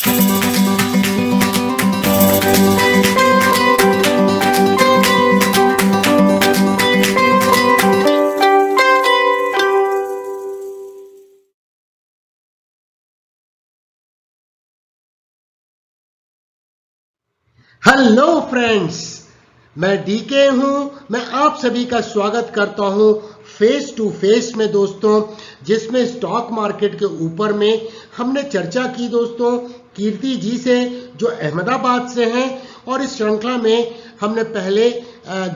Hello friends, मैं DK हूं। मैं आप सभी का स्वागत करता हूं फेस टू फेस में दोस्तों, जिसमें स्टॉक मार्केट के ऊपर में हमने चर्चा की दोस्तों कीर्ति जी से, जो अहमदाबाद से हैं। और इस श्रृंखला में हमने पहले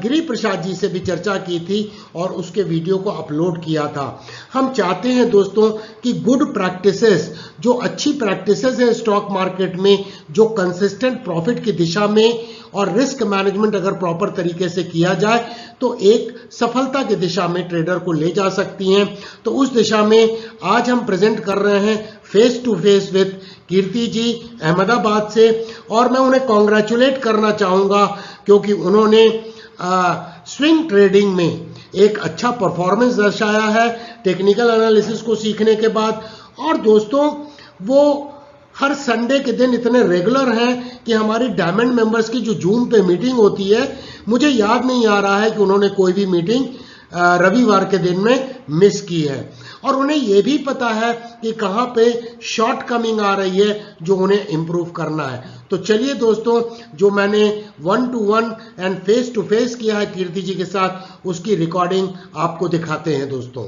गिरी प्रसाद जी से भी चर्चा की थी और उसके वीडियो को अपलोड किया था। हम चाहते हैं दोस्तों कि गुड प्रैक्टिसेस, जो अच्छी प्रैक्टिसेस हैं स्टॉक मार्केट में, जो कंसिस्टेंट प्रॉफिट की दिशा में और रिस्क मैनेजमेंट अगर प्रॉपर तरीके से किया जाए तो एक सफलता की दिशा में ट्रेडर को ले जा सकती हैं। तो उस दिशा में आज हम प्रेजेंट कर रहे हैं फेस टू फेस विद कीर्ति जी अहमदाबाद से। और मैं उन्हें कॉन्ग्रेचुलेट करना चाहूँगा क्योंकि उन्होंने स्विंग ट्रेडिंग में एक अच्छा परफॉर्मेंस दर्शाया है टेक्निकल एनालिसिस को सीखने के बाद। और दोस्तों वो हर संडे के दिन इतने रेगुलर हैं कि हमारी डायमंड मेंबर्स की जो जूम पे मीटिंग होती है, मुझे याद नहीं आ रहा है कि उन्होंने कोई भी मीटिंग रविवार के दिन में मिस की है। और उन्हें यह भी पता है कि कहाँ पे शॉर्ट कमिंग आ रही है जो उन्हें इम्प्रूव करना है। तो चलिए दोस्तों, जो मैंने 1-to-1 and face to face किया है कीर्ति जी के साथ, उसकी रिकॉर्डिंग आपको दिखाते हैं दोस्तों।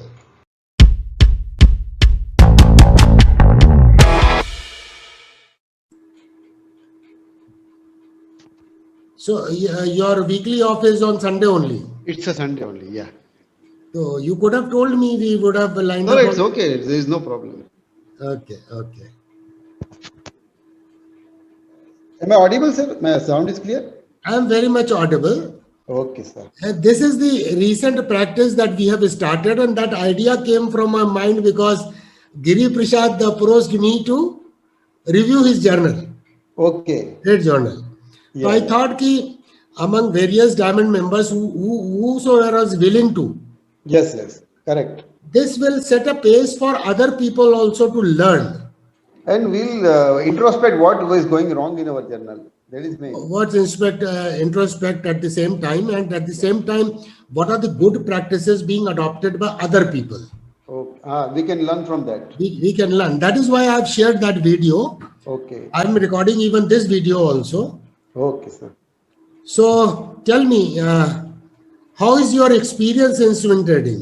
So your weekly off is on Sunday only? It's a Sunday only, yeah. So you could have told me, we would have lined up. No, it's okay. There is no problem. Okay. Am I audible, sir? My sound is clear? I am very much audible. Okay, sir. And this is the recent practice that we have started, and that idea came from my mind because Giri Prasad approached me to review his journal. Okay. Trade journal. Yeah, So I thought कि among various diamond members whosoever is willing to, Yes, correct. this will set a pace for other people also to learn. And we'll introspect what was going wrong in our journal. That is main. What's introspect at the same time, and at the same time, what are the good practices being adopted by other people? Okay. We can learn from that. We can learn. That is why I've shared that video. Okay. I'm recording even this video also. Okay, sir. So tell me, how is your experience in swing trading?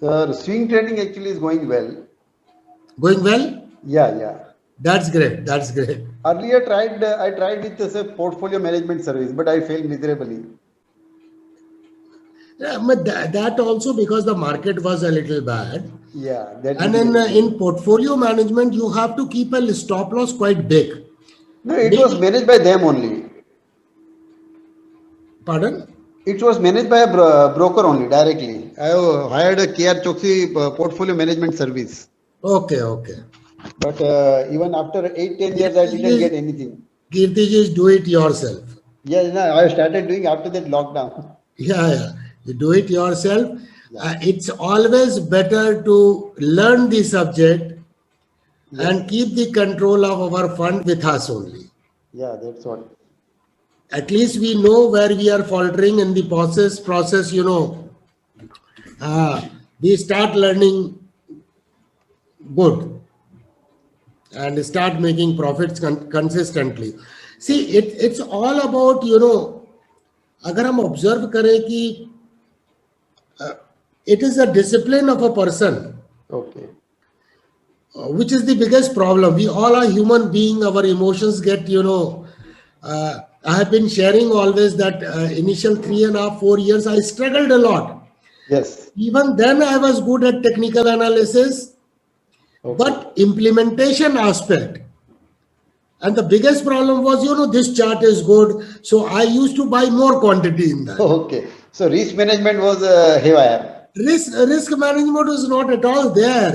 Sir, swing trading actually is going well. Going well? Yeah. That's great. Earlier I tried with a portfolio management service, but I failed miserably. Yeah, but that also because the market was a little bad. Yeah. That And in portfolio management, you have to keep a stop loss quite big. No, it was managed by them only. Pardon? It was managed by a broker only directly. I hired a KR Choksi portfolio management service. Okay. But even after 8-10 years, I didn't get anything. Kirti ji, do it yourself. Yeah, no, I started doing after that lockdown. Yeah. You do it yourself. Yeah. It's always better to learn the subject and keep the control of our fund with us only. Yeah, that's what. At least we know where we are faltering in the process, we start learning good and start making profits consistently. See, it's all about, अगर हम observe करें कि it is a discipline of a person. Okay. Which is the biggest problem. We all are human beings. Our emotions get, I have been sharing always that initial 3.5-4 years, I struggled a lot. Yes. Even then, I was good at technical analysis, but implementation aspect. And the biggest problem was, this chart is good. So I used to buy more quantity in that. Okay. So risk management was haywire. Risk management was not at all there.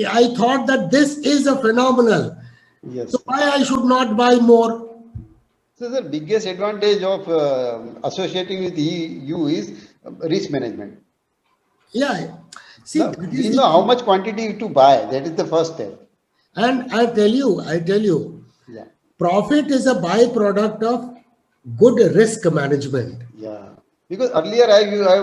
I thought that this is a phenomenal. Yes. So why I should not buy more? So the biggest advantage of associating with you is risk management. Yeah. See, Now, how much quantity to buy. That is the first step. And I tell you, profit is a byproduct of good risk management. Yeah. Because earlier I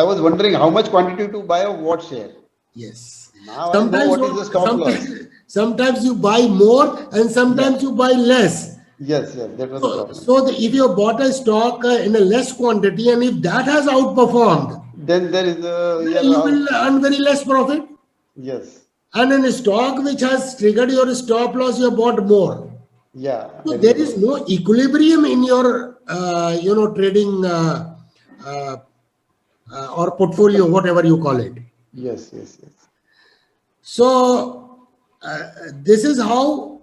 was wondering how much quantity to buy of what share. Yes. Now I know what is the stop loss. Sometimes you buy more and sometimes you buy less. Yes, that was the problem. So if you bought a stock in a less quantity and if that has outperformed, Then there is then you will earn very less profit. yes. And in a stock which has triggered your stop loss, you have bought more. Yeah. So there is no equilibrium in your, trading or portfolio, whatever you call it. Yes. So this is how,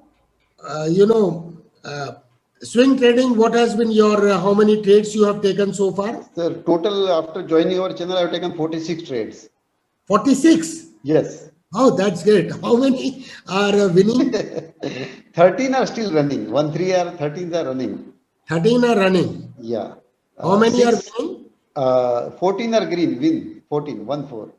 swing trading. What has been your, how many trades you have taken so far? Sir, total after joining our channel, I have taken 46 trades. 46? Yes. Oh, that's great. How many are winning? 13 are still running. 13 are running. 13 are running. Yeah. How many are Six, winning? 14 are green, win. 14, 1-4.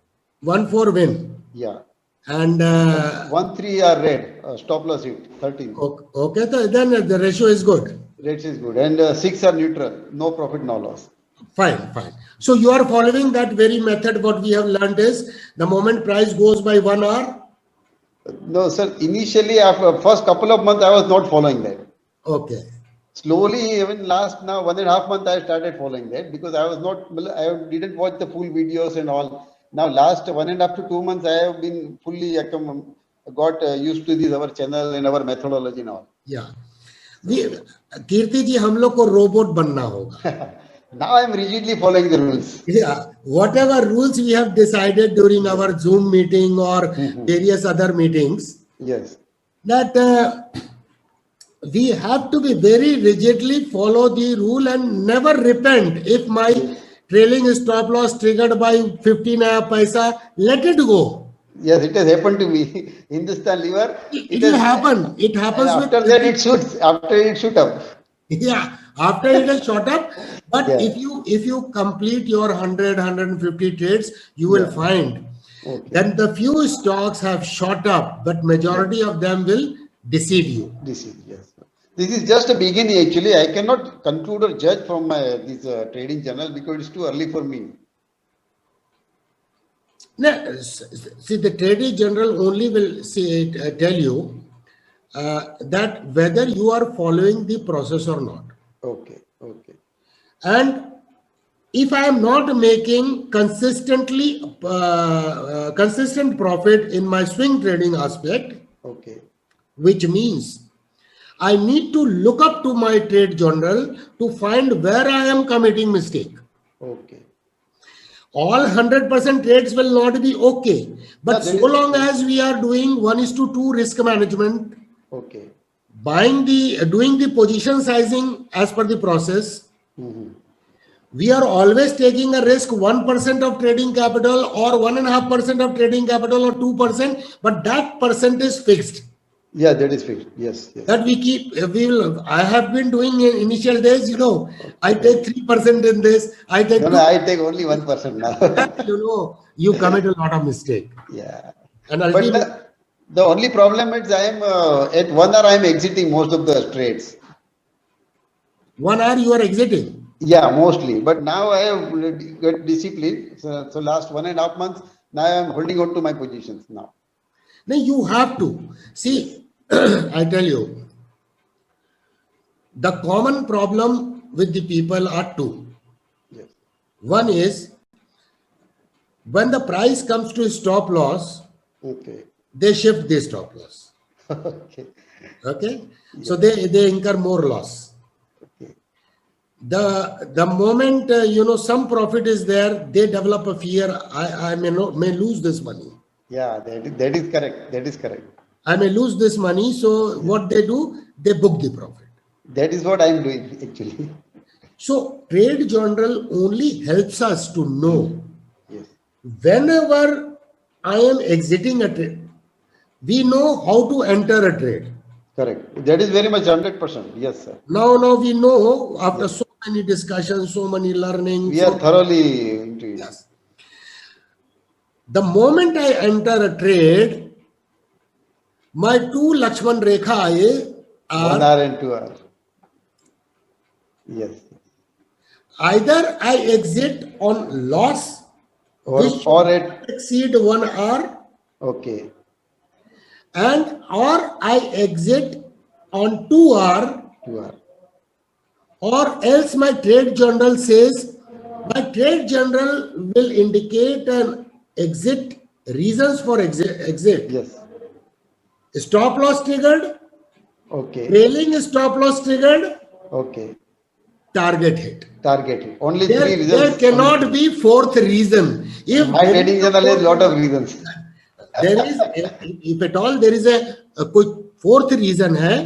1-4 win. Yeah. And 1-3 are red, stop loss hit, 13. okay, so then the ratio is good. Rates is good. And 6 are neutral, no profit, no loss. Fine. So you are following that very method. What we have learned is the moment price goes by 1 hour. No, sir. Initially, after first couple of months, I was not following that. Okay. Slowly, even last now 1.5 months, I started following that because I didn't watch the full videos and all. Now, last 1.5 to 2 months, I have been fully got used to this our channel and our methodology and all. Yeah. कीर्ति जी हम लोग को robot बनना होगा. Now I am rigidly following the rules. Yeah, whatever rules we have decided during our Zoom meeting or various other meetings. Yes. That we have to be very rigidly follow the rule and never repent. If my trailing stop loss triggered by 15 paisa, let it go. Yes, it has happened to me. Hindustan Lever. It will happen. It happens. After that, it shoots. After it shoot up. Yeah, after it has shot up. But Yeah. if you complete your 150 trades, you will find that the few stocks have shot up, but majority of them will deceive you. Yes. This is just a beginning actually. I cannot conclude or judge from this trading journal because it's too early for me. Now, see, the trading journal only will tell you that whether you are following the process or not. Okay. And if I am not making consistent profit in my swing trading aspect, Okay. which means I need to look up to my trade journal to find where I am committing mistake. Okay. All 100% trades will not be okay, but so long as we are doing 1:2 risk management, Okay. doing the position sizing as per the process, we are always taking a risk 1% of trading capital or 1.5% of trading capital or 2%, but that percent is fixed. Yeah, that is fixed. Yes. That we keep. I have been doing in initial days. I take 3% in this. I take. No, I take only 1% now. You commit a lot of mistake. Yeah. And but the only problem is I am at 1 hour I am exiting most of the trades. 1 hour you are exiting. Yeah, mostly. But now I have got discipline. So last 1.5 months, now I am holding on to my positions now. No, you have to. See, I tell you, the common problem with the people are two. Yes. One is, when the price comes to stop loss, they shift the stop loss. Okay? So they incur more loss. The moment some profit is there, they develop a fear. I may lose this money. Yeah, that is correct. I may lose this money. So what they do, they book the profit. That is what I am doing actually. So trade journal only helps us to know. Yes. Whenever I am exiting a trade, we know how to enter a trade. Correct. That is very much 100%. Yes, sir. Now we know after so many discussions, so many learning. We are thoroughly into it. Yes. The moment I enter a trade, my 2 Lakshman Rekha aaye, 1 hour and 2 hour. Yes. Either I exit on loss, which Or at, exceed 1 hour, okay. and or I exit on 2 hour, 2 hour. or else my trade journal says, my trade journal will indicate an exit, reasons for exit. Yes. Stop loss triggered, Okay. trailing stop loss triggered, Okay. target hit. Target it. Only There, 3 reasons. there cannot be fourth reason. If My there trading is a journal has fourth lot of reason, reasons. there is, if at all there is a कोई fourth reason है,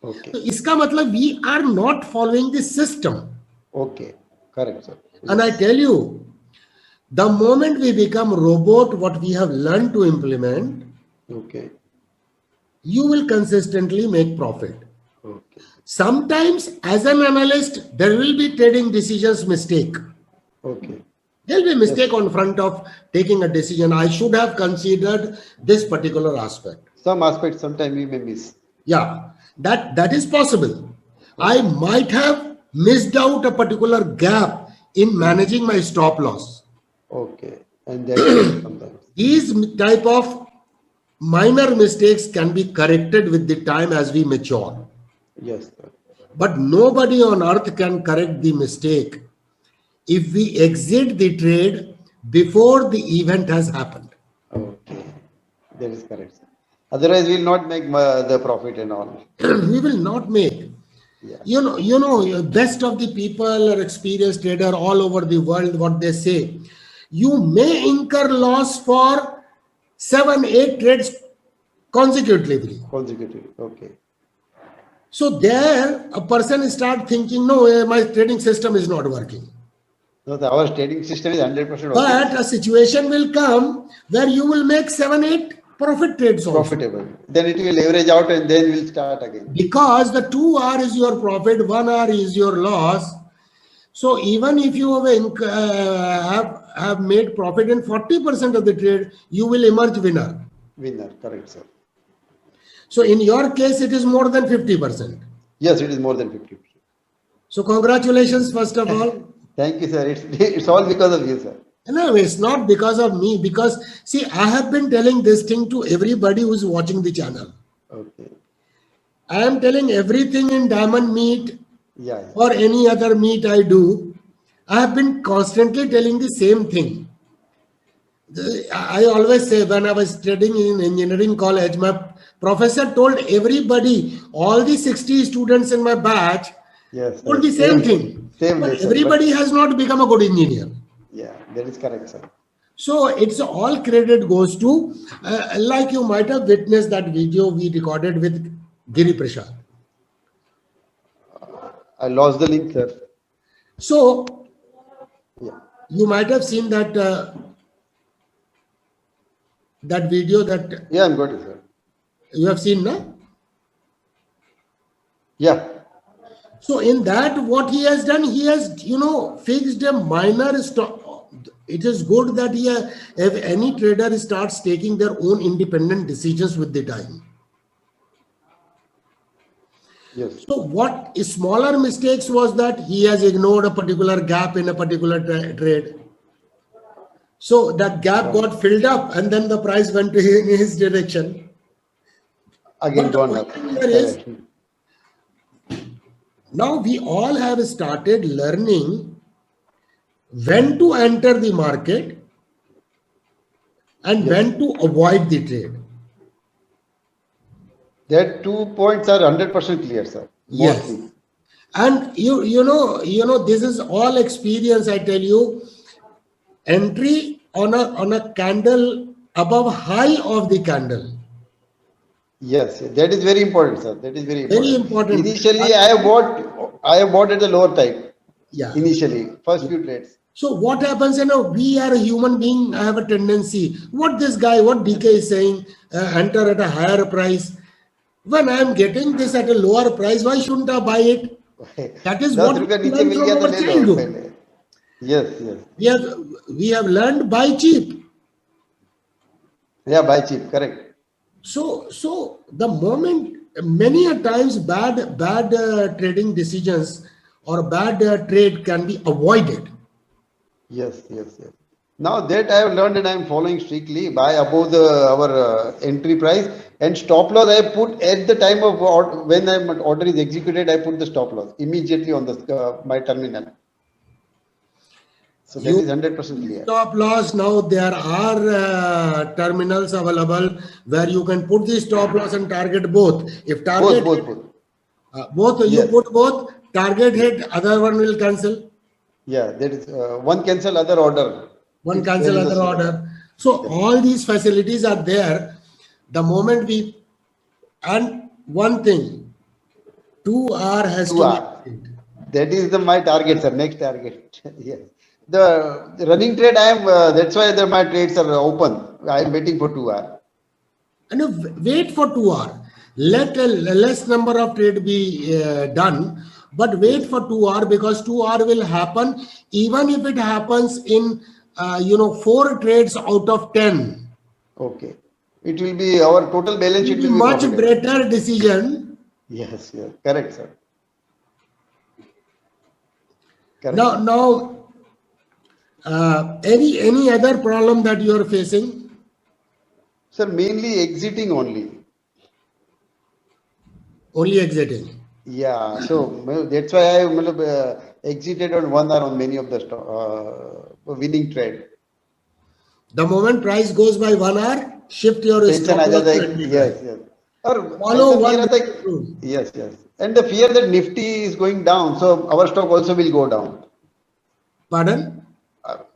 Okay. तो इसका मतलब we are not following the system. Okay. Correct, sir. And I tell you, the moment we become robot, what we have learned to implement, Okay. you will consistently make profit. Okay. Sometimes, as an analyst, there will be trading decisions mistake. Okay. There will be mistake on front of taking a decision. I should have considered this particular aspect. Some aspects sometimes we may miss. Yeah, that is possible. I might have missed out a particular gap in managing my stop loss. Okay. And that is sometimes. These type of minor mistakes can be corrected with the time as we mature. Yes, sir. But nobody on earth can correct the mistake if we exit the trade before the event has happened. Okay. That is correct, sir. Otherwise, we will not make the profit and all. We will not make. Yeah. You know, best of the people or experienced trader all over the world, what they say, you may incur loss for 7-8 trades consecutively. Consecutive. Okay. So there a person start thinking, no, my trading system is not working. No, our trading system is 100% okay. But a situation will come where you will make 7-8 profit trades also. Profitable. Then it will average out and then we'll start again. Because the 2 hour is your profit, 1 hour is your loss. So even if you have made profit in 40% of the trade, you will emerge winner. Winner, correct, sir. So in your case, it is more than 50%. Yes, it is more than 50%. So congratulations, first of all. Thank you, sir. It's all because of you, sir. No, it's not because of me. Because see, I have been telling this thing to everybody who is watching the channel. Okay. I am telling everything in Diamond Meet Yeah. or any other meet I do. I have been constantly telling the same thing. I always say when I was studying in engineering college, my professor told everybody, all the 60 students in my batch, Yes. told the same thing. Same But lesson, everybody has not become a good engineer. Yeah, that is correct, sir. So it's all credit goes to, like you might have witnessed that video we recorded with Giri Prasad. I lost the link, sir. So Yeah. you might have seen that that video that Yeah, I'm got it, sir. you have seen, no? Yeah. So in that, what he has done, he has, fixed a minor stop. It is good that if any trader starts taking their own independent decisions with the time. Yes. So what smaller mistakes was that he has ignored a particular gap in a particular trade. So that gap got filled up and then the price went in his direction. Again But the gone up. point here is, now we all have started learning when to enter the market and when to avoid the trade. That 2 points are 100% clear, sir. Yes. Mostly. And you know, this is all experience, I tell you. Entry on a candle above high of the candle. Yes, that is very important, sir. That is very important. Very important. Initially, I have bought at the lower type. Yeah. Initially, first few trades. So what happens, we are a human being, I have a tendency, what DK is saying, enter at a higher price. When I am getting this at a lower price, why shouldn't I buy it? That is what we learned from our childhood. Yes, yes. We have learned buy cheap. Yeah, buy cheap, correct. So the moment many a times bad trading decisions or bad trade can be avoided. Yes, yes, yes. Now that I have learned and I am following strictly by above the our entry price and stop loss. I put at the time of when my order is executed. I put the stop loss immediately on the my terminal. So that You is 100% clear. stop loss. Now there are terminals available where you can put the stop loss and target both. If Both, target both, hit, both. both you Yes. put both, target hit, other one will cancel. Yeah, that is one cancel other order. One It's there cancel is a other order. So all these facilities are there. The moment we, and one thing, 2 hour has two to be hour. achieved. That is the my target, sir. Next target. Yes. The running trade, I am. That's why my trades are open. I am waiting for 2 hour. And wait for 2 hour. Let a less number of trade be done, but wait Yes. for 2 hour because 2 hour will happen even if it happens in 4 trades out of 10. Okay. It will be our total balance It will sheet be will be much profitable. better decision. Yes. Yes. Correct, sir. Correct. Now, any other problem that you are facing? Sir, mainly exiting only. Only exiting. Yeah. So that's why I exited on 1 hour on many of the winning trade. The moment price goes by 1 hour, shift your Tension stop uh loss जाता to है. entry Yes, price. yes. और Follow ऐसा fear one आता basic है. rule. Yes, yes. And the fear that Nifty is going down, so our stock also will go down. Pardon?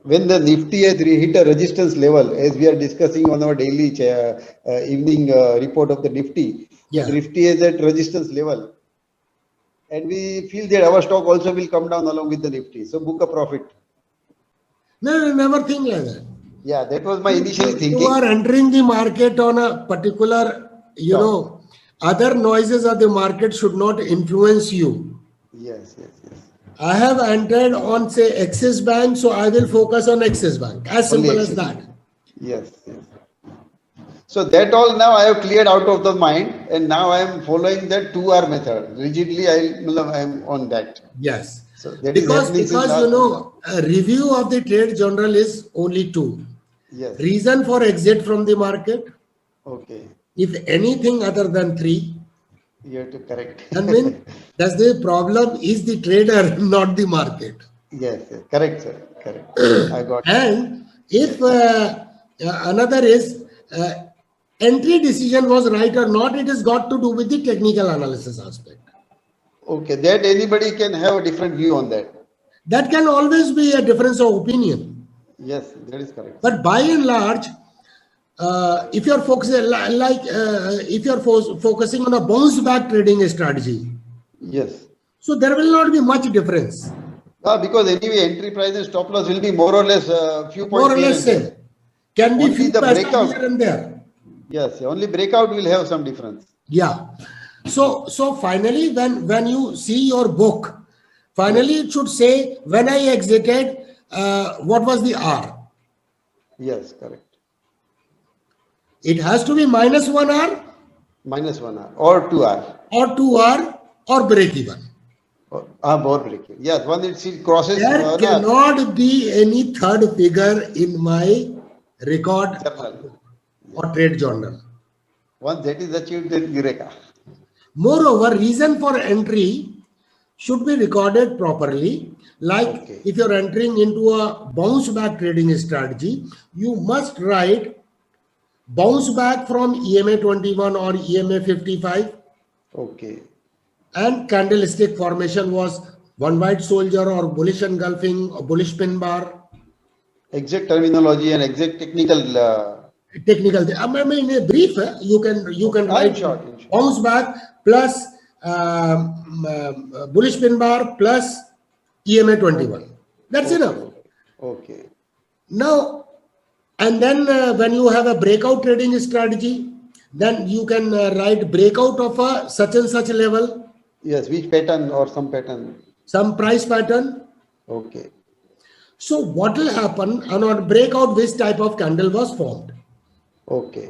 When the Nifty has hit a resistance level, as we are discussing on our daily evening report of the Nifty, Yeah. Nifty is at resistance level, and we feel that our stock also will come down along with the Nifty. So book a profit. No, never think like that. Yeah, that was my initially You are thinking. entering the market on a particular, Stock. other noises of the market should not influence you. Yes, yes, yes. I have entered on, say, Axis Bank, so I will focus on Axis Bank. As Only simple as Axis. that. Yes, yes. So that all now I have cleared out of the mind, and now I am following that 2 hour method. Rigidly, I am on that. Yes. So that is Because, happening since because last. a review of the trade journal is only two. Yes. Reason for exit from the market, Okay. if anything other than three, You have to correct. then mean that's the problem is the trader, not the market. Yes, yes. Correct, sir. Correct. I got it. And if Yes, sir. another is entry decision was right or not, it has got to do with the technical analysis aspect. Okay. That anybody can have a different view on that. That can always be a difference of opinion. Yes, that is correct, sir. But by and large, if you're focusing if you're focusing on a bounce back trading strategy, Yes. so there will not be much difference. Because anyway, entry price and stop loss will be more or less few More points or here less and there. same. Can be Only few the paisa here breakout. and there. Yes, only breakout will have some difference. Yeah. So finally, when you see your book, finally Yes. it should say when I exited, what was the R? Yes, correct. It has to be -1 hour -1 hour or 2 hour. or 2 hour or break even. More breaking. Yes, when it crosses There cannot be any third figure in my record journal. or trade journal. Once that is achieved, then Eureka. Moreover, reason for entry should be recorded properly. Like Okay. if you're entering into a bounce back trading strategy, you must write bounce back from EMA 21 or EMA 55, Okay. and candlestick formation was one white soldier or bullish engulfing or bullish pin bar. Exact terminology and exact technical. Technical thing. I mean, in a brief, you can In write short, in short. bounce back plus bullish pin bar plus EMA 21. That's Okay. enough. Okay. Okay. Now, and then when you have a breakout trading strategy, then you can write breakout of a such and such level, Yes, which pattern or some pattern. some price pattern. Okay. So what will happen on breakout, which type of candle was formed? Okay.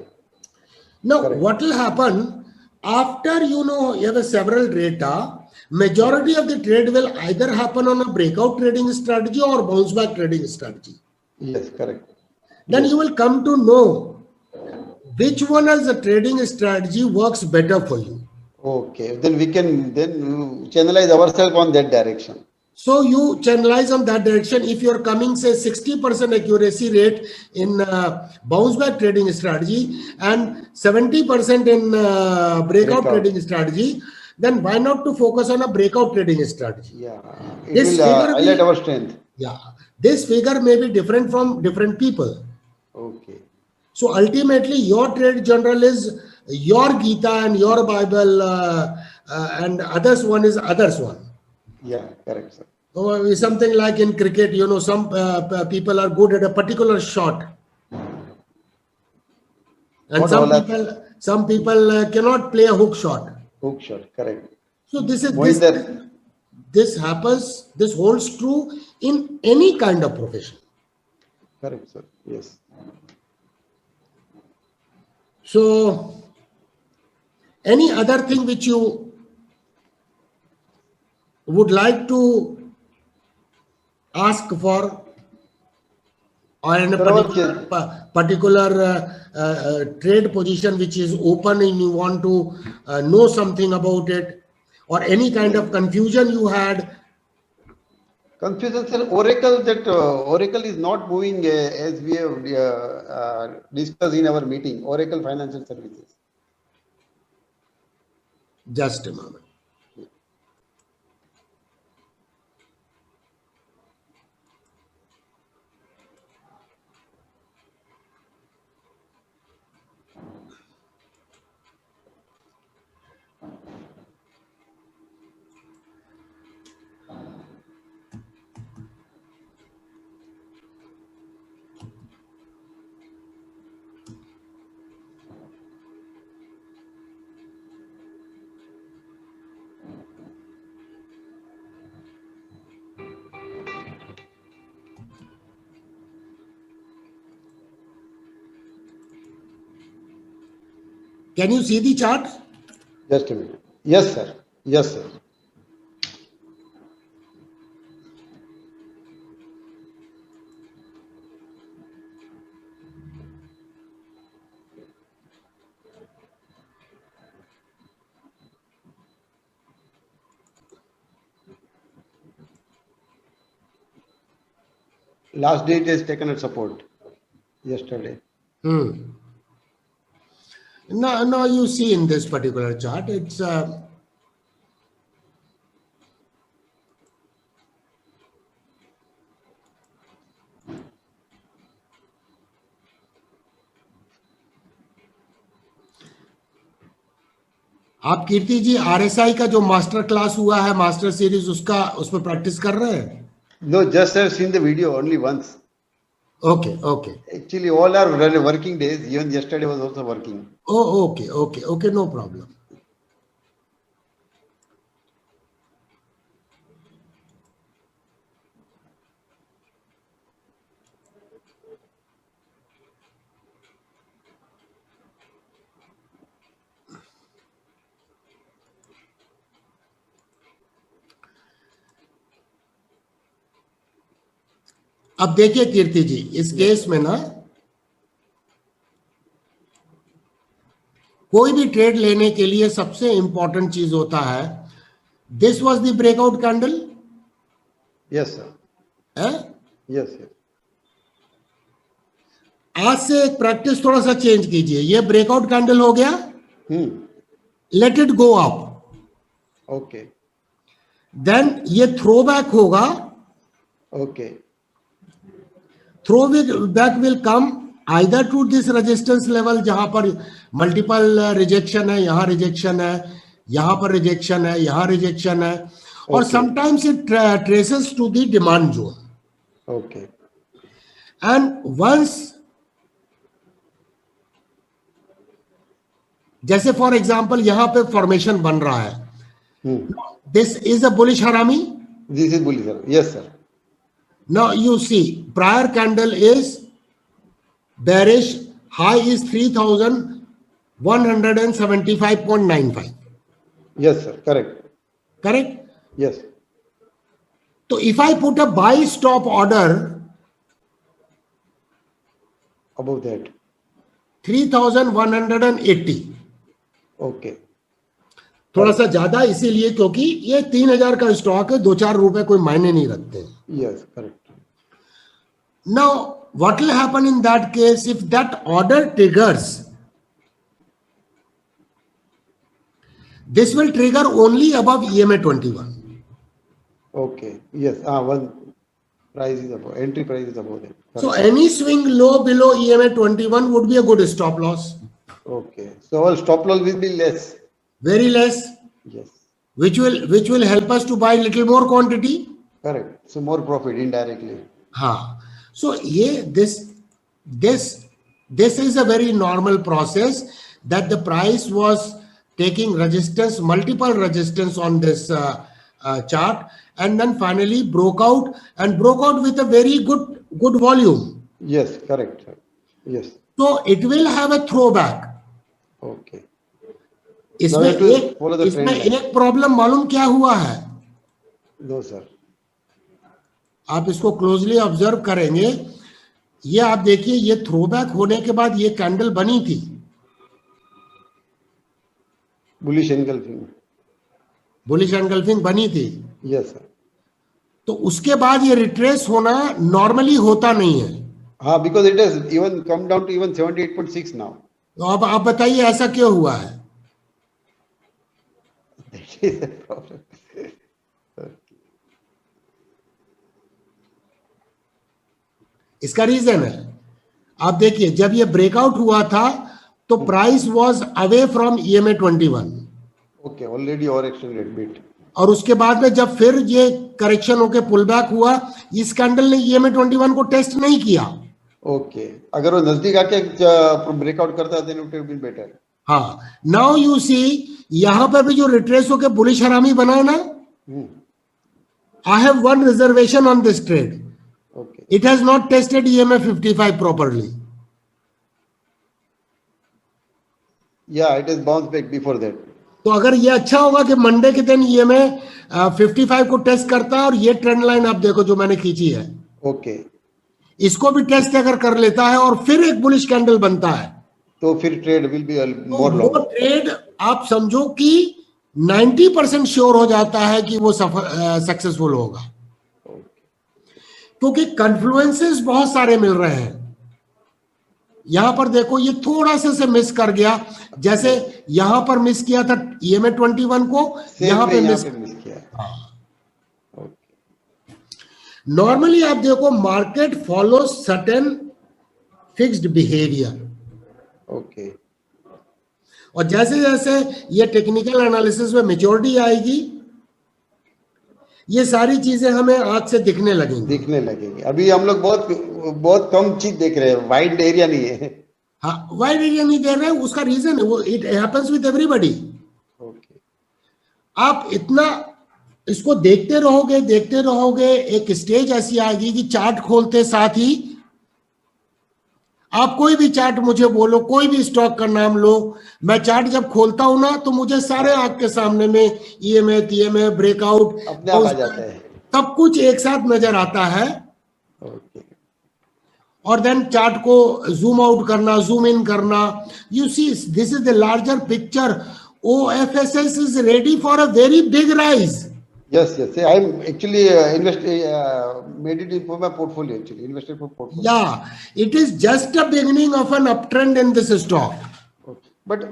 Now, Correct. what will happen after you have a several data, majority of the trade will either happen on a breakout trading strategy or bounce back trading strategy. Yes, correct. Then Yes. you will come to know which one as a trading strategy works better for you. Okay, then we can then channelize ourselves on that direction. So you channelize on that direction. If you're coming, say 60% accuracy rate in bounce back trading strategy and 70% in breakout Breakout. trading strategy, then why not to focus on a breakout trading strategy? Yeah, it This will figure highlight be, our strength. yeah, this figure may be different from different people. Okay. So ultimately, your trade journal is your Gita and your Bible, and others one is others one. Yeah, correct, sir. Or something like in cricket, some people are good at a particular shot, and Not all are some people cannot play a hook shot. hook shot. Correct. So this is this Mohinder. this happens. This holds true in any kind of profession. Correct, sir. Yes. So any other thing which you would like to ask for, or in a Sir, particular trade position which is open and you want to know something about it, or any kind of confusion you had. confusion, sir. Oracle is not moving as we have discussed in our meeting. Oracle Financial Services. Just a moment. Can you see the chart? Just a minute. Yes, sir. Yes, sir. Last date is taken at support yesterday. No, you see in this particular chart, it's आप कीर्ति जी RSI का जो master class हुआ है, master series, उसमें practice कर रहे हैं? No, just have seen the video only once. Okay. Actually, all are working days. Even yesterday was also working. Oh, okay, no problem. अब देखिए कीर्ति जी, इस केस में ना कोई भी ट्रेड लेने के लिए सबसे इंपॉर्टेंट चीज होता है, this was the breakout candle. Yes, sir. Yes. आज से एक प्रैक्टिस थोड़ा सा चेंज कीजिए. ये ब्रेकआउट कैंडल हो गया, let it go up. Okay. Then ये थ्रो बैक होगा. Okay. Throw back will come either to this resistance level, जहां पर मल्टीपल रिजेक्शन है, यहां रिजेक्शन है, यहां पर रिजेक्शन है, यहां रिजेक्शन है, और sometimes it traces to the demand zone. Okay. And once, जैसे फॉर एग्जांपल यहां पे फॉर्मेशन बन रहा है, this is a bullish harami. This is bullish, sir. Yes, sir. Now you see, prior candle is bearish, high is 3000, 175.95. Yes, sir. Correct. Correct? Yes. So if I put a buy stop order Above that. 3,180, Okay. थोड़ा सा ज्यादा इसीलिए क्योंकि ये 3,000 का stock है, 2-4 रुपए कोई मायने नहीं रखते. Yes, correct. Now, what will happen in that case if that order triggers? This will trigger only above EMA 21. Okay. Yes. One price is above, entry price is above that. So any swing low below EMA 21 would be a good stop loss. Okay. So our stop loss will be less. Very less, Yes. which will help us to buy little more quantity. Correct. So more profit indirectly. हाँ. So this is a very normal process that the price was taking resistance, multiple resistance on this chart, and then finally broke out with a very good volume. Yes, correct. Yes. So it will have a throwback. Okay. इसमें Now we have to follow the trend line. एक problem मालूम क्या हुआ है? No, sir. आप इसको closely observe करेंगे, ये आप देखिए, ये थ्रोबैक होने के बाद ये कैंडल बनी थी, Bullish engulfing. बुलिश एनगल्फिंग बनी थी. Yes, sir. तो उसके बाद ये रिट्रेस होना नॉर्मली होता नहीं है. Because it has even come down to even 78.6 now. तो अब आप बताइए ऐसा क्यों हुआ है? That is the problem. इसका रीजन है, आप देखिए, जब ये ब्रेकआउट हुआ था तो price was away from EMA 21. Okay, already overextended bit. और उसके बाद में जब फिर ये करेक्शन होके पुल बैक हुआ, इस कैंडल ने EMA 21 को टेस्ट नहीं किया. Okay. अगर वो नजदीक आके ब्रेकआउट करता then it would have been better. हाँ. नाउ यू सी, यहां पर भी जो रिट्रेस होके बुलिश हरामी बना है ना, I have one reservation on this trade. Okay. It has not tested EMA 55 properly. Yeah, it has bounced back before that. तो अगर ये अच्छा होगा कि मंडे के दिन EMA 55 को टेस्ट करता है, और ये ट्रेंड लाइन आप देखो जो मैंने खींची है, Okay. इसको भी टेस्ट अगर कर लेता है और फिर एक बुलिश कैंडल बनता है, तो फिर ट्रेड विल बी मोर तो लॉन्ग. वो ट्रेड आप समझो कि 90% श्योर हो जाता है कि वो सक्सेसफुल होगा, क्योंकि कन्फ्लुएंसेस बहुत सारे मिल रहे हैं. यहां पर देखो, ये थोड़ा सा से मिस कर गया, जैसे यहां पर मिस किया था EMA 21 को, यहां पे मिस किया. नॉर्मली आप देखो, market follow certain fixed behaviour. Okay. और जैसे जैसे ये टेक्निकल एनालिसिस में मेच्योरिटी आएगी, ये सारी चीजें हमें आंख से दिखने लगेंगी. अभी हम लोग बहुत कम चीज देख रहे हैं, वाइड एरिया नहीं है. हाँ, वाइड एरिया नहीं देख रहे हैं, उसका रीजन है वो, it happens with everybody. Okay. आप इतना इसको देखते रहोगे, एक स्टेज ऐसी आएगी कि चार्ट खोलते साथ ही आप कोई भी चार्ट मुझे बोलो, कोई भी स्टॉक का नाम लो, मैं चार्ट जब खोलता हूं ना, तो मुझे सारे आंख के सामने में EMA, TMA, ब्रेकआउट अपने आप आ जाता है, सब कुछ एक साथ नजर आता है. ओके. और देन चार्ट को जूम आउट करना, जूम इन करना, you see this is the larger picture. OFSS is ready for a very big rise. Yes. I'm actually made it for my portfolio, actually invested for portfolio. Yeah, it is just a beginning of an uptrend in this stock. Okay. But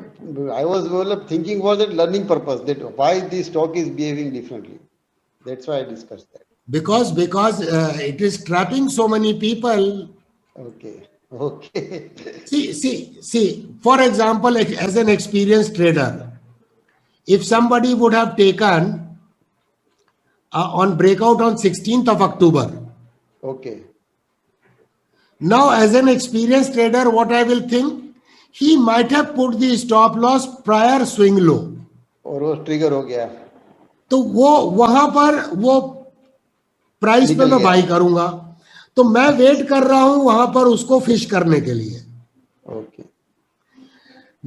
I was thinking for that learning purpose, that why this stock is behaving differently. That's why I discussed that. Because it is trapping so many people. Okay. See, for example, as an experienced trader, if somebody would have taken on breakout on 16th of October. Okay. Now, as an experienced trader, what I will think, he might have put the stop loss prior swing low. और वो trigger हो गया, तो वो वहां पर वो price पे मैं बाई करूंगा, तो मैं वेट कर रहा हूं वहां पर उसको फिश करने के लिए. ओके.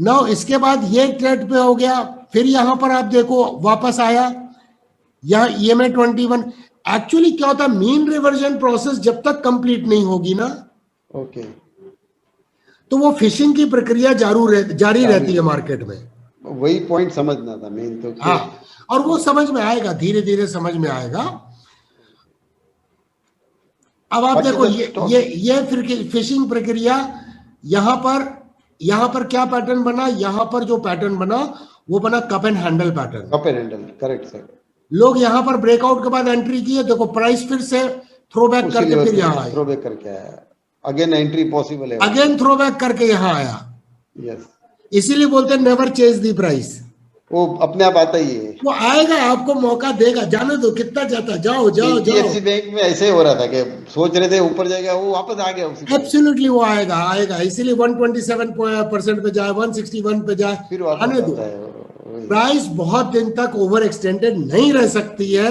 नाउ इसके बाद ये ट्रेड पे हो गया, फिर यहां पर आप देखो वापस आया, यहां EMA 21। एक्चुअली क्या होता है, मीन रिवर्जन प्रोसेस जब तक कंप्लीट नहीं होगी ना, ओके, तो वो फिशिंग की प्रक्रिया जारी रहती है मार्केट में। वही पॉइंट समझना था मेन तो। हाँ, और वो समझ में आएगा, धीरे धीरे समझ में आएगा। अब आप देखो ये फिर फिशिंग प्रक्रिया, यहां पर क्या पैटर्न बना, यहां पर जो पैटर्न बना वो बना cup and handle pattern. Cup and handle, correct sir. लोग यहां पर ब्रेकआउट के बाद एंट्री किए, देखो प्राइस फिर से थ्रो बैक करके फिर यहां आया, थ्रो बैक करके आया, अगेन एंट्री पॉसिबल है, अगेन थ्रो बैक करके यहां आया। यस, इसीलिए बोलते हैं नेवर चेज दी प्राइस। वो अपने आप आता ही है, वो आएगा, आपको मौका देगा, जाने दो कितना जाता, जाओ जाओ जाओ। HDFC बैंक में ऐसे ही हो रहा था कि सोच रहे थे ऊपर जाएगा, वो वापस आ गया उसी। एब्सोल्युटली वो आएगा आएगा, इसीलिए 127% पे जाए, 161 पे जाए, फिर आने दो। प्राइस बहुत दिन तक ओवर एक्सटेंडेड नहीं रह सकती है।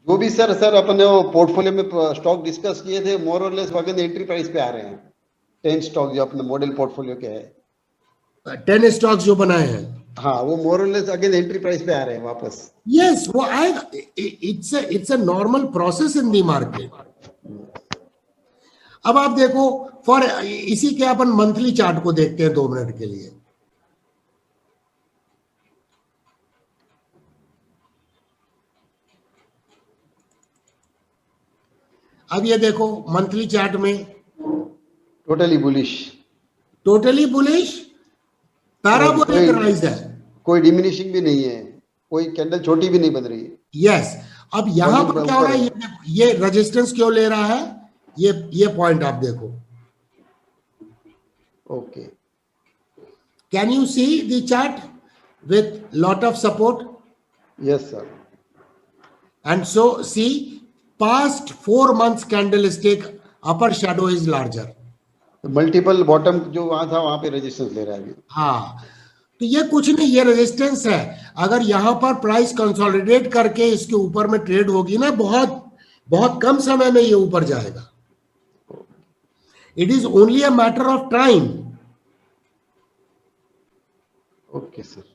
जो भी सर अपने पोर्टफोलियो में स्टॉक डिस्कस किए थे, मोर और लेस अगेन एंट्री प्राइस पे आ रहे हैं। 10 स्टॉक जो अपने मॉडल पोर्टफोलियो के है, 10 स्टॉक्स जो बनाए हैं, हाँ, वो मोर और लेस अगेन एंट्री प्राइस पे आ रहे हैं वापस। यस, वो आएगा। It's a normal process in the market. अब आप देखो, फॉर इसी के अपन मंथली चार्ट को देखते हैं 2 मिनट के लिए। अब ये देखो मंथली चार्ट में टोटली बुलिश, पैराबोलिक राइज है, कोई डिमिनिशिंग भी नहीं है, कोई कैंडल छोटी भी नहीं बन रही है। यस। अब यहां पर क्या हो रहा है, ये रेजिस्टेंस क्यों ले रहा है, ये पॉइंट आप देखो। Okay, can you see the chart with lot of support? Yes sir. And so see past 4 months candlestick upper shadow is larger. Multiple bottom जो वहां था वहां पे रेजिस्टेंस ले रहा है अभी। हाँ, तो ये कुछ नहीं, ये रेजिस्टेंस है। अगर यहां पर प्राइस कंसोलिडेट करके इसके ऊपर में ट्रेड होगी ना, बहुत बहुत कम समय में ये ऊपर जाएगा। It is only a matter of time. Okay sir.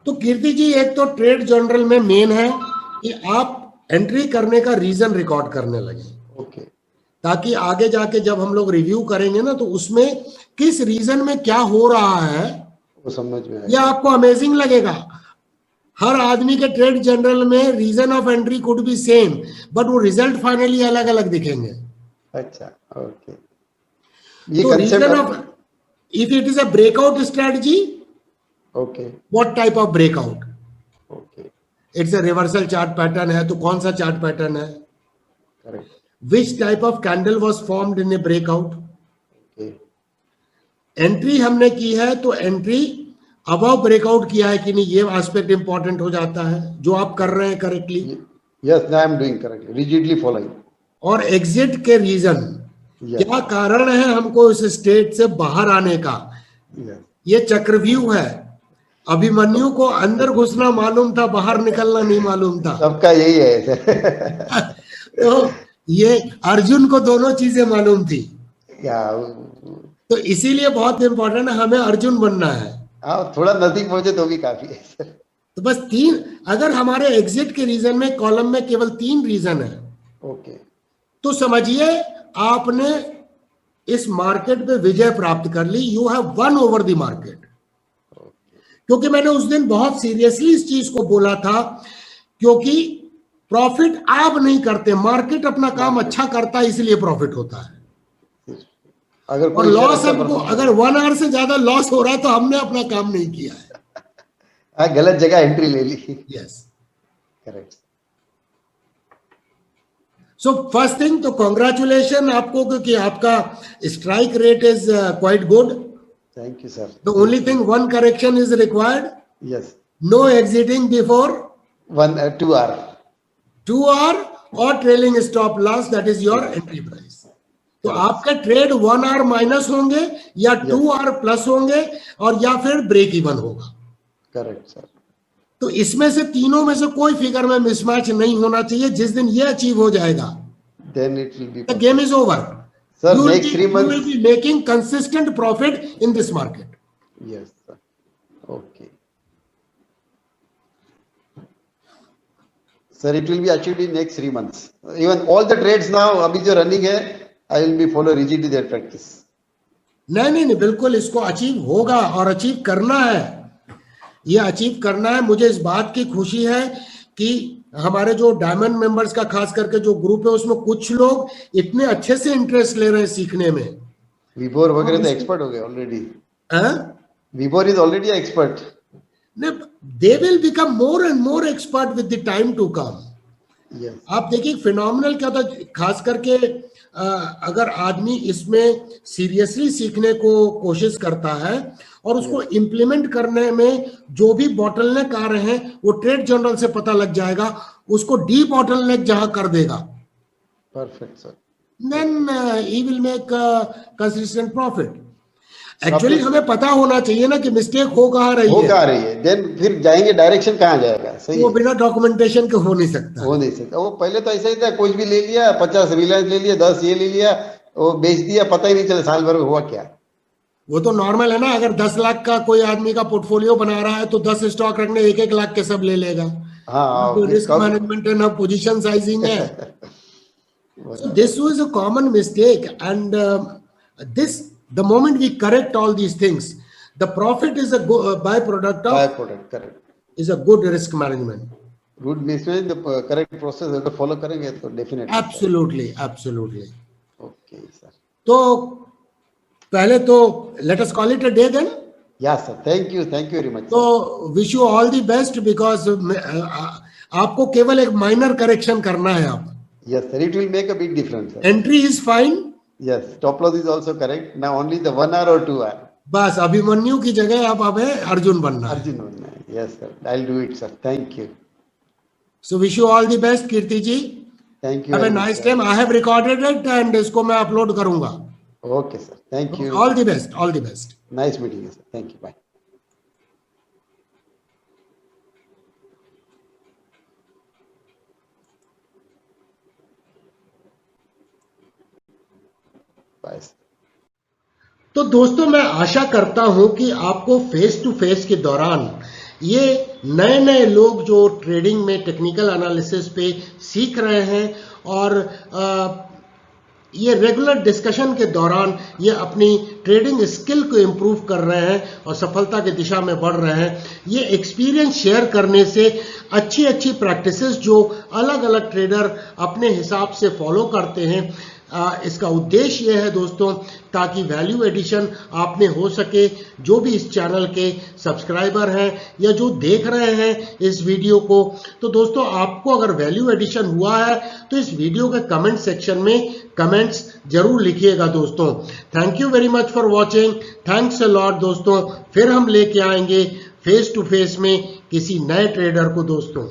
तो कीर्ति जी, एक तो ट्रेड जर्नल में मेन है कि आप एंट्री करने का रीजन रिकॉर्ड करने लगे, ओके, ताकि आगे जाके जब हम लोग रिव्यू करेंगे ना, तो उसमें किस रीजन में क्या हो रहा है वो समझ में आएगा। ये आपको अमेजिंग लगेगा। हर आदमी के ट्रेड जर्नल में reason of entry could be same, but वो रिजल्ट फाइनली अलग अलग दिखेंगे। अच्छा, ओके। ये तो reason of, if it is a breakout strategy, okay, what type of breakout? Okay, it's a reversal chart pattern है, तो कौन सा चार्ट पैटर्न है? Correct, which type of candle was formed in a breakout? Okay, entry हमने की है, तो entry above breakout किया है कि नहीं, ये एस्पेक्ट इंपॉर्टेंट हो जाता है, जो आप कर रहे हैं correctly. Yes, I am doing correctly, rigidly following. और एग्जिट के रीजन, क्या कारण है हमको इस स्टेट से बाहर आने का? ये चक्रव्यूह है। अभिमन्यु को अंदर घुसना मालूम था, बाहर निकलना नहीं मालूम था। सबका यही है। तो ये अर्जुन को दोनों चीजें मालूम थी, तो इसीलिए बहुत इंपॉर्टेंट है, हमें अर्जुन बनना है। हाँ, थोड़ा नजदीक पहुंचे तो भी काफी है। तो बस 3, अगर हमारे एग्जिट के रीजन में कॉलम में केवल 3 रीजन है, ओके, तो समझिए आपने इस मार्केट पे विजय प्राप्त कर ली। You have won over the market. क्योंकि मैंने उस दिन बहुत सीरियसली इस चीज को बोला था, क्योंकि प्रॉफिट आप नहीं करते, मार्केट अपना काम अच्छा करता है, इसलिए प्रॉफिट होता है। अगर और लॉस हमको, अगर 1 आवर से ज्यादा लॉस हो रहा है, तो हमने अपना काम नहीं किया है, गलत जगह एंट्री ले ली। Yes, correct. So first thing तो कॉन्ग्रेचुलेशन आपको, क्योंकि आपका strike rate is quite good. Thank you, sir. The only thing, one correction is required. Yes. No exiting before 2 hour. 2 hour or trailing stop loss, that is your entry price. तो आपके trade 1 our minus होंगे या 2 our plus होंगे, और या फिर break even होगा। Correct sir. तो इसमें से तीनों में से कोई फिगर में मिसमैच नहीं होना चाहिए। जिस दिन ये अचीव हो जाएगा, Then it will be The game is over. Sir, You will next be- 3 You will months. be making consistent profit in this market. Yes, sir. Okay. Sir, it will be achieved in next 3 months. Even all the trades now, अभी जो running है, I will be follow rigidly their practice. नहीं, बिल्कुल इसको achieve होगा और achieve करना है। ये अचीव करना है। मुझे इस बात की खुशी है कि हमारे जो डायमंड मेंबर्स का खास करके जो ग्रुप है उसमें कुछ लोग इतने अच्छे से इंटरेस्ट ले रहे हैं सीखने में। विभोर वगैरह तो एक्सपर्ट हो गए ऑलरेडी। हाँ? विभोर is already expert. They will become more and more expert with the time to come. Yes. आप देखिए फिनोमिनल क्या होता है, खास करके अगर आदमी इसमें सीरियसली सीखने को कोशिश करता है और उसको इम्प्लीमेंट करने में जो भी बॉटलनेक आ रहे हैं वो ट्रेड जर्नल से पता लग जाएगा, उसको डी बॉटलनेक जहां कर देगा, perfect sir, then he will make consistent profit. Actually हमें पता होना चाहिए ना कि मिस्टेक हो कहाँ रही है, देन फिर जाएंगे डायरेक्शन कहाँ जाएगा। सही वो बिना डॉक्यूमेंटेशन के हो नहीं सकता। वो पहले तो ऐसा ही था, कुछ भी ले लिया, 50 रिलायंस ले लिया, 10 ये ले लिया, वो बेच दिया, पता ही नहीं चला साल भर में हुआ क्या। वो तो नॉर्मल है ना, अगर 10 लाख का कोई आदमी का पोर्टफोलियो बना रहा है तो 10 स्टॉक रखने 1-1 लाख के सब ले लेगा। हाँ, तो रिस्क मैनेजमेंट है ना, पोजीशन साइजिंग है। So this was a common mistake, and this, the moment we correct all these things, the profit is a byproduct of correct, is a good risk management. Good business, the correct process अगर follow करेंगे तो definitely. Absolutely. Okay sir. तो पहले तो let us call it a day then. Yes sir, thank you very much. तो wish you all the best, because आपको केवल एक minor correction करना है आप। Yes sir, it will make a big difference sir. Entry is fine. Yes, stop loss is also correct. Now only the 1 hour or 2 hour. बस अभिमन्यु की जगह अब हमें अर्जुन बनना है। अर्जुन बनना है। Yes sir, I'll do it sir. Thank you. So wish you all the best, Kirti ji. Thank you. Have a nice time. I have recorded it and इसको मैं upload करूंगा। Okay sir, thank you. All the best. Nice meeting you sir. Thank you. Bye. Bye. तो दोस्तों, मैं आशा करता हूं कि आपको फेस टू फेस के दौरान ये नए लोग जो ट्रेडिंग में टेक्निकल एनालिसिस पे सीख रहे हैं और ये रेगुलर डिस्कशन के दौरान ये अपनी ट्रेडिंग स्किल को इम्प्रूव कर रहे हैं और सफलता की दिशा में बढ़ रहे हैं। ये एक्सपीरियंस शेयर करने से अच्छी प्रैक्टिसेस जो अलग अलग ट्रेडर अपने हिसाब से फॉलो करते हैं, इसका उद्देश्य यह है दोस्तों, ताकि वैल्यू एडिशन आपने हो सके। जो भी इस चैनल के सब्सक्राइबर हैं या जो देख रहे हैं इस वीडियो को, तो दोस्तों आपको अगर वैल्यू एडिशन हुआ है तो इस वीडियो के कमेंट सेक्शन में कमेंट्स जरूर लिखिएगा दोस्तों। Thank you very much for watching. Thanks a lot दोस्तों। फिर हम लेके आएंगे फेस टू फेस में किसी नए ट्रेडर को दोस्तों।